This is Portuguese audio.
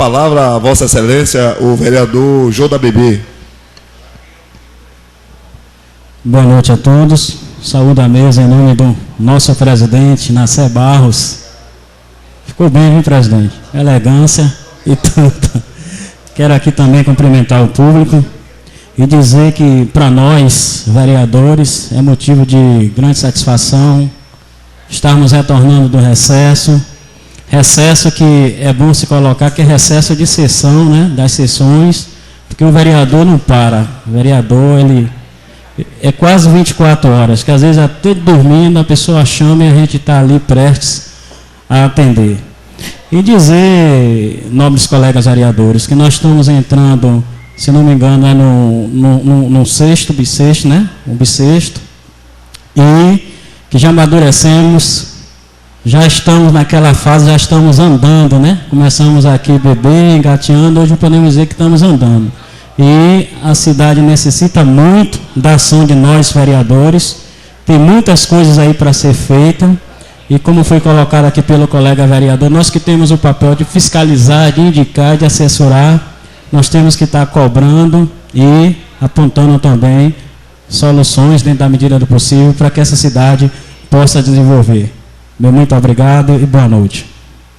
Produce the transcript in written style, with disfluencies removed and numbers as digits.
Palavra a Vossa Excelência, o vereador Jô da Bebê. Boa noite a todos. Saúde à mesa em nome do nosso presidente, Nassé Barros. Ficou bem, viu, presidente? Elegância e tudo. Quero aqui também cumprimentar o público e dizer que para nós, vereadores, é motivo de grande satisfação estarmos retornando do recesso. Recesso que é bom se colocar que é recesso de sessão, né, das sessões, porque o vereador não para. O vereador, ele é quase 24 horas, que às vezes até dormindo a pessoa chama e a gente está ali prestes a atender. E dizer, nobres colegas vereadores, que nós estamos entrando, se não me engano, é no sexto, bissexto, né, o bissexto, e que já amadurecemos. Já estamos naquela fase, já estamos andando, né? Começamos aqui beber, engateando, hoje podemos dizer que estamos andando. E a cidade necessita muito da ação de nós, vereadores. Tem muitas coisas aí para ser feita. E como foi colocado aqui pelo colega vereador, nós que temos o papel de fiscalizar, de indicar, de assessorar, nós temos que estar cobrando e apontando também soluções dentro da medida do possível para que essa cidade possa desenvolver. Meu muito obrigado e boa noite.